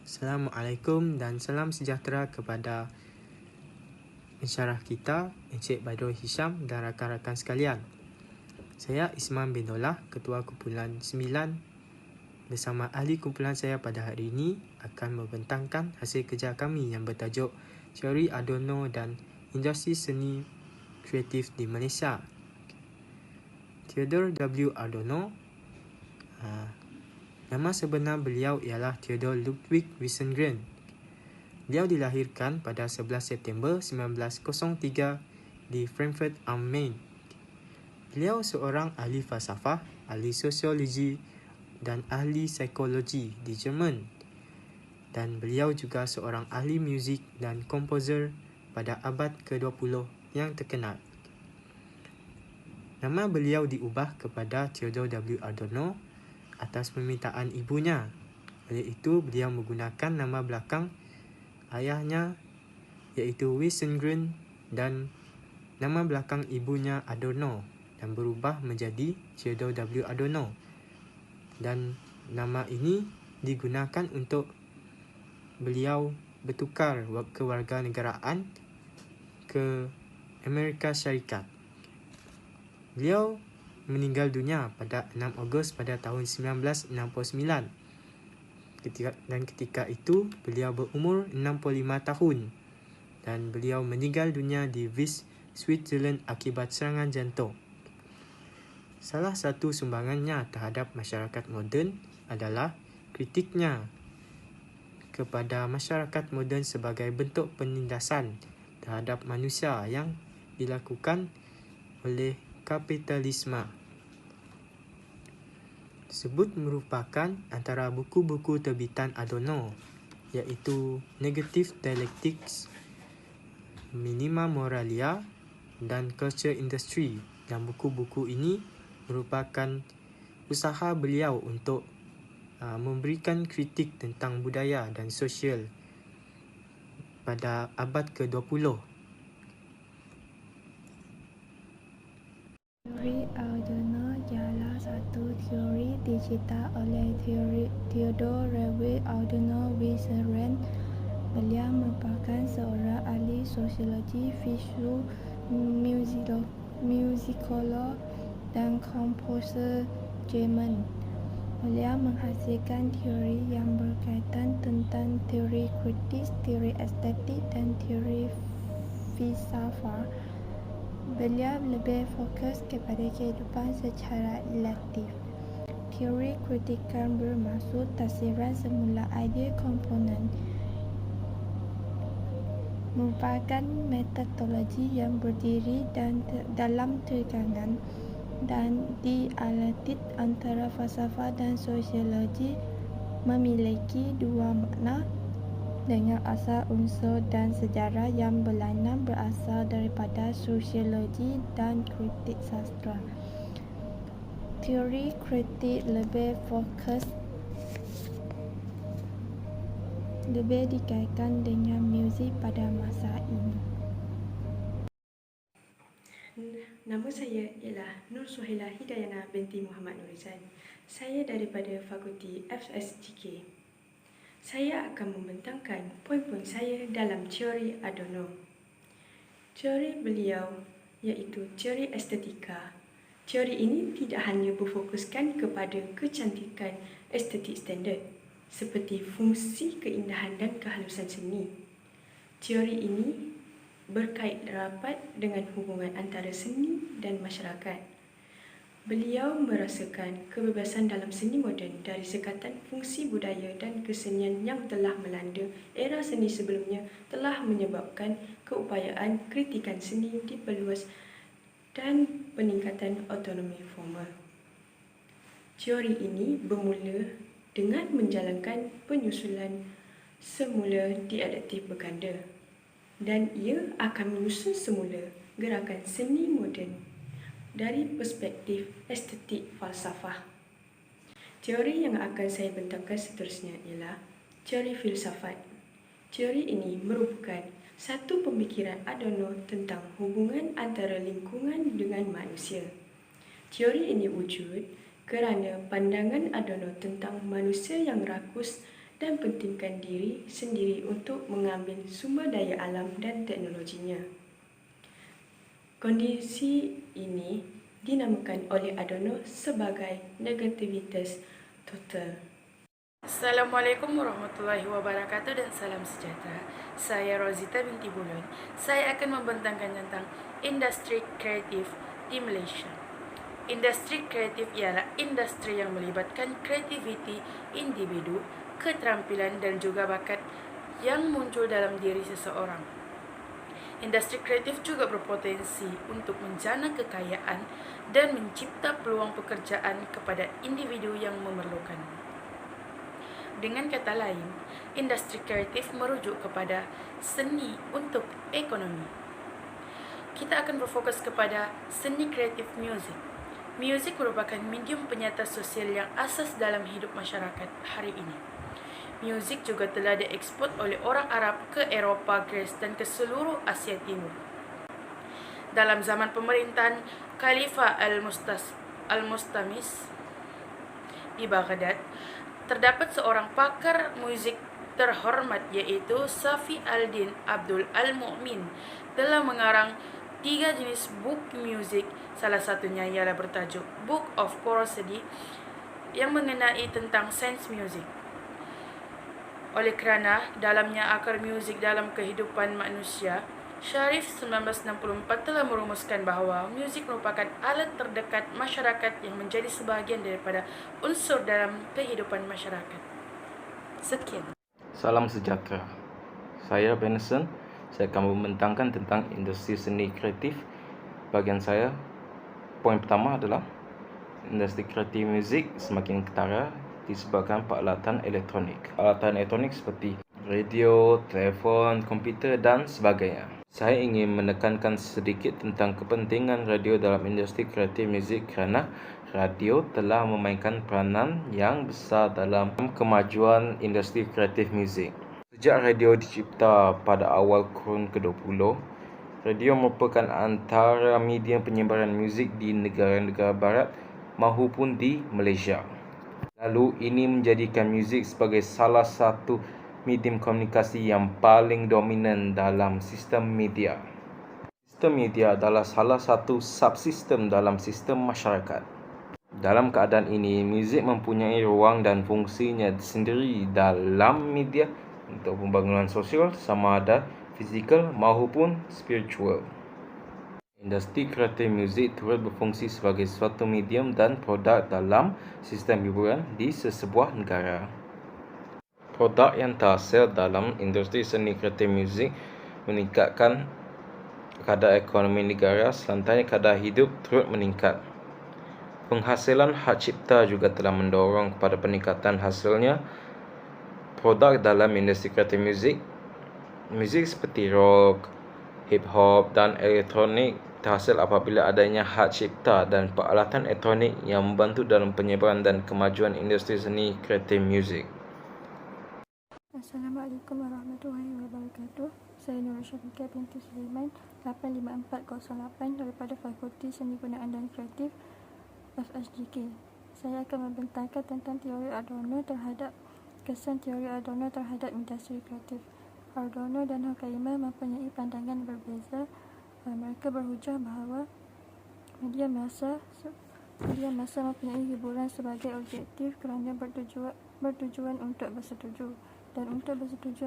Assalamualaikum dan salam sejahtera kepada pensyarah kita, Encik Badrul Hisham dan rakan-rakan sekalian. Saya Isman bin Dollah, Ketua Kumpulan 9, bersama ahli kumpulan saya pada hari ini akan membentangkan hasil kerja kami yang bertajuk Teori Adorno dan Industri Seni Kreatif di Malaysia. Theodore W. Adorno, nama sebenar beliau ialah Theodor Ludwig Wiesengreen. Beliau dilahirkan pada 11 September 1903 di Frankfurt am Main. Beliau seorang ahli falsafah, ahli sosiologi dan ahli psikologi di Jerman. Dan beliau juga seorang ahli muzik dan komposer pada abad ke-20 yang terkenal. Nama beliau diubah kepada Theodor W. Adorno atas permintaan ibunya. Oleh itu, beliau menggunakan nama belakang ayahnya iaitu Wiesengreen dan nama belakang ibunya Adorno dan berubah menjadi Theodor W. Adorno. Dan nama ini digunakan untuk beliau bertukar kewarganegaraan ke Amerika Syarikat. Beliau meninggal dunia pada 6 Ogos pada tahun 1969. Ketika itu, beliau berumur 65 tahun dan beliau meninggal dunia di Vis, Switzerland akibat serangan jantung. Salah satu sumbangannya terhadap masyarakat moden adalah kritiknya kepada masyarakat moden sebagai bentuk penindasan terhadap manusia yang dilakukan oleh kapitalisme. Tersebut merupakan antara buku-buku terbitan Adorno iaitu Negative Dialectics, Minima Moralia dan Culture Industry, dan buku-buku ini merupakan usaha beliau untuk memberikan kritik tentang budaya dan sosial pada abad ke-20. Teori Adorno ialah satu teori dicipta oleh Theodor W. Adorno Wiesengreen. Beliau merupakan seorang ahli sosiologi, filsuf, muzikolog dan komposer Jerman. Beliau menghasilkan teori yang berkaitan tentang teori kritis, teori estetik dan teori filsafat. Beliau lebih fokus kepada kehidupan secara elektif. Teori kritikan bermaksud tafsiran semula idea komponen. Merupakan metodologi yang berdiri dalam tegangan dan dialektik antara falsafah dan sosiologi, memiliki dua makna dengan asal unsur dan sejarah yang berlainan berasal daripada sosiologi dan kritik sastra. Teori kritik lebih dikaitkan dengan muzik pada masa ini. Nama saya ialah Nur Suhaila Hidayana binti Muhammad Nurizan. Saya daripada Fakulti FSGK. Saya akan membentangkan poin-poin saya dalam teori Adorno. Teori beliau iaitu teori estetika. Teori ini tidak hanya berfokuskan kepada kecantikan estetik standard seperti fungsi keindahan dan kehalusan seni. Teori ini berkait rapat dengan hubungan antara seni dan masyarakat. Beliau merasakan kebebasan dalam seni moden dari sekatan fungsi budaya dan kesenian yang telah melanda era seni sebelumnya telah menyebabkan keupayaan kritikan seni diperluas dan peningkatan autonomi formal. Teori ini bermula dengan menjalankan penyusulan semula dialektif berganda dan ia akan menyusun semula gerakan seni moden dari perspektif estetik falsafah. Teori yang akan saya bentangkan seterusnya ialah teori filsafat. Teori ini merupakan satu pemikiran Adorno tentang hubungan antara lingkungan dengan manusia. Teori ini wujud kerana pandangan Adorno tentang manusia yang rakus dan pentingkan diri sendiri untuk mengambil sumber daya alam dan teknologinya. Kondisi ini dinamakan oleh Adorno sebagai negativitas total. Assalamualaikum warahmatullahi wabarakatuh dan salam sejahtera. Saya Rozita binti Bulon. Saya akan membentangkan tentang industri kreatif di Malaysia. Industri kreatif ialah industri yang melibatkan kreativiti individu, keterampilan dan juga bakat yang muncul dalam diri seseorang. Industri kreatif juga berpotensi untuk menjana kekayaan dan mencipta peluang pekerjaan kepada individu yang memerlukan. Dengan kata lain, industri kreatif merujuk kepada seni untuk ekonomi. Kita akan berfokus kepada seni kreatif muzik. Muzik merupakan medium penyata sosial yang asas dalam hidup masyarakat hari ini. Muzik juga telah diekspor oleh orang Arab ke Eropah, Gres dan ke seluruh Asia Timur. Dalam zaman pemerintahan Khalifah Al-Mustamis di Baghdad, terdapat seorang pakar muzik terhormat iaitu Safi al-Din Abdul al-Mu'min telah mengarang 3 jenis buku muzik. Salah satunya ialah bertajuk Book of Prosody yang mengenai tentang sains muzik. Oleh kerana dalamnya akar muzik dalam kehidupan manusia, Sharif 1964 telah merumuskan bahawa muzik merupakan alat terdekat masyarakat yang menjadi sebahagian daripada unsur dalam kehidupan masyarakat. Sekian. Salam sejahtera. Saya Benson. Saya akan membentangkan tentang industri seni kreatif. Bagian saya, poin pertama adalah industri kreatif muzik semakin ketara disebabkan peralatan elektronik. Peralatan elektronik seperti radio, telefon, komputer dan sebagainya. Saya ingin menekankan sedikit tentang kepentingan radio dalam industri kreatif muzik kerana radio telah memainkan peranan yang besar dalam kemajuan industri kreatif muzik. Sejak radio dicipta pada awal kurun ke-20, radio merupakan antara medium penyebaran muzik di negara-negara barat maupun di Malaysia. Lalu ini menjadikan muzik sebagai salah satu medium komunikasi yang paling dominan dalam sistem media. Sistem media adalah salah satu subsistem dalam sistem masyarakat. Dalam keadaan ini, muzik mempunyai ruang dan fungsinya sendiri dalam media untuk pembangunan sosial sama ada fizikal maupun spiritual. Industri kreatif muzik turut berfungsi sebagai suatu medium dan produk dalam sistem hiburan di sesebuah negara. Produk yang terhasil dalam industri seni kreatif muzik meningkatkan kadar ekonomi negara, selantarnya kadar hidup turut meningkat. Penghasilan hak cipta juga telah mendorong kepada peningkatan hasilnya. Produk dalam industri kreatif muzik seperti rock, hip hop dan elektronik terhasil apabila adanya hak cipta dan peralatan elektronik yang membantu dalam penyebaran dan kemajuan industri seni kreatif muzik. Assalamualaikum warahmatullahi wabarakatuh. Saya Nur Syafiqah binti Sulaiman, 85408 daripada Fakulti Seni Gunaan dan Kreatif FSGK. Saya akan membentangkan tentang teori Adorno terhadap kesan teori Adorno terhadap industri kreatif. Adorno dan Horkheimer mempunyai pandangan berbeza. Mereka berhujah bahawa media massa mempunyai hiburan sebagai objektif kerana bertujuan untuk bersetuju, dan untuk bersetuju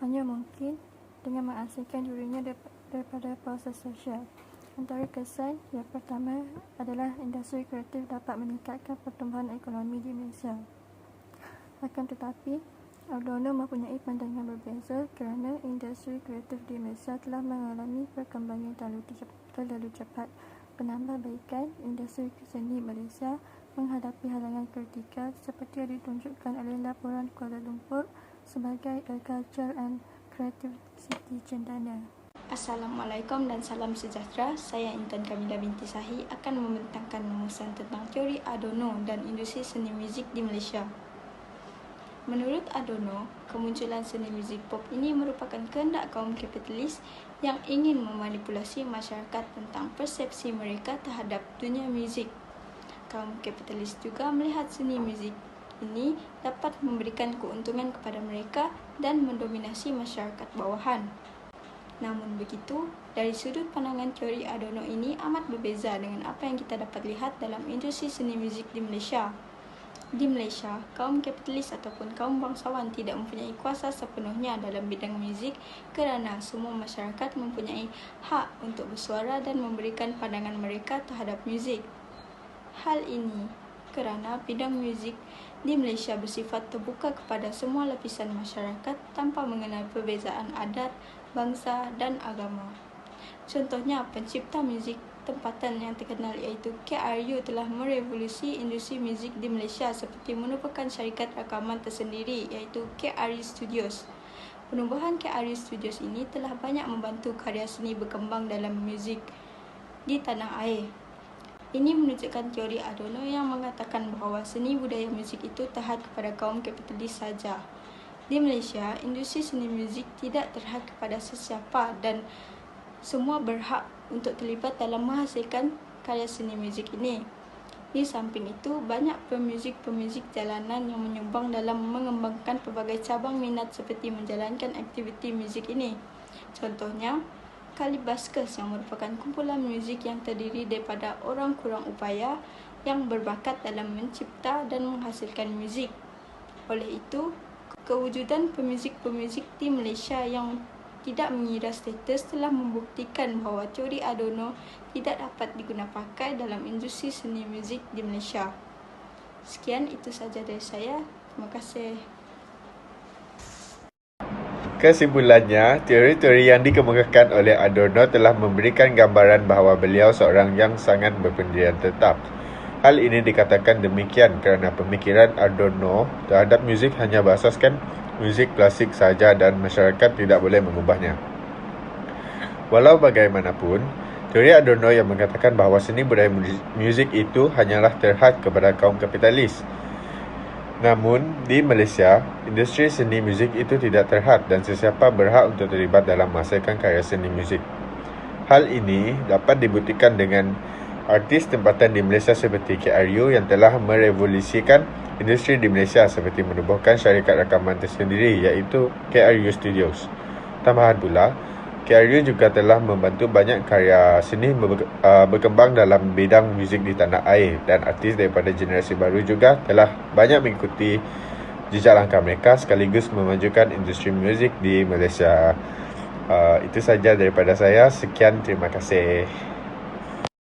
hanya mungkin dengan mengasingkan dirinya daripada proses sosial. Antara kesan yang pertama adalah industri kreatif dapat meningkatkan pertumbuhan ekonomi di Malaysia. Akan tetapi, Adorno mempunyai pandangan berbeza kerana industri kreatif di Malaysia telah mengalami perkembangan terlalu cepat. Penambahbaikan industri seni Malaysia menghadapi halangan kritikal seperti yang ditunjukkan oleh laporan Kuala Lumpur sebagai A Culture and Creative City Cendana. Assalamualaikum dan salam sejahtera. Saya Intan Kamila binti Sahi akan membentangkan rumusan tentang teori Adorno dan industri seni muzik di Malaysia. Menurut Adorno, kemunculan seni muzik pop ini merupakan kehendak kaum kapitalis yang ingin memanipulasi masyarakat tentang persepsi mereka terhadap dunia muzik. Kaum kapitalis juga melihat seni muzik ini dapat memberikan keuntungan kepada mereka dan mendominasi masyarakat bawahan. Namun begitu, dari sudut pandangan teori Adorno ini amat berbeza dengan apa yang kita dapat lihat dalam industri seni muzik di Malaysia. Di Malaysia, kaum kapitalis ataupun kaum bangsawan tidak mempunyai kuasa sepenuhnya dalam bidang muzik kerana semua masyarakat mempunyai hak untuk bersuara dan memberikan pandangan mereka terhadap muzik. Hal ini kerana bidang muzik di Malaysia bersifat terbuka kepada semua lapisan masyarakat tanpa mengenal perbezaan adat, bangsa dan agama. Contohnya, pencipta muzik tempatan yang terkenal iaitu KRU telah merevolusi industri muzik di Malaysia seperti menubuhkan syarikat rakaman tersendiri iaitu KRU Studios. Penubuhan KRU Studios ini telah banyak membantu karya seni berkembang dalam muzik di tanah air. Ini menunjukkan teori Adorno yang mengatakan bahawa seni budaya muzik itu terhad kepada kaum kapitalis saja. Di Malaysia, industri seni muzik tidak terhad kepada sesiapa dan semua berhak untuk terlibat dalam menghasilkan karya seni muzik ini. Di samping itu, banyak pemuzik-pemuzik jalanan yang menyumbang dalam mengembangkan pelbagai cabang minat seperti menjalankan aktiviti muzik ini. Contohnya, Kalibaskers yang merupakan kumpulan muzik yang terdiri daripada orang kurang upaya yang berbakat dalam mencipta dan menghasilkan muzik. Oleh itu, kewujudan pemuzik-pemuzik di Malaysia yang tidak mengira status telah membuktikan bahawa teori Adorno tidak dapat digunakan pakai dalam industri seni muzik di Malaysia. Sekian, itu sahaja dari saya. Terima kasih. Kesimpulannya, teori-teori yang dikemukakan oleh Adorno telah memberikan gambaran bahawa beliau seorang yang sangat berpendirian tetap. Hal ini dikatakan demikian kerana pemikiran Adorno terhadap muzik hanya berasaskan muzik klasik saja dan masyarakat tidak boleh mengubahnya. Walau bagaimanapun, teori Adorno yang mengatakan bahawa seni budaya muzik itu hanyalah terhad kepada kaum kapitalis. Namun, di Malaysia, industri seni muzik itu tidak terhad dan sesiapa berhak untuk terlibat dalam menghasilkan karya seni muzik. Hal ini dapat dibuktikan dengan artis tempatan di Malaysia seperti KRU yang telah merevolusikan industri di Malaysia seperti menubuhkan syarikat rakaman tersendiri iaitu KRU Studios. Tambahan pula, KRU juga telah membantu banyak karya seni berkembang dalam bidang muzik di tanah air dan artis daripada generasi baru juga telah banyak mengikuti jejak langkah mereka sekaligus memajukan industri muzik di Malaysia. Itu saja daripada saya. Sekian, terima kasih.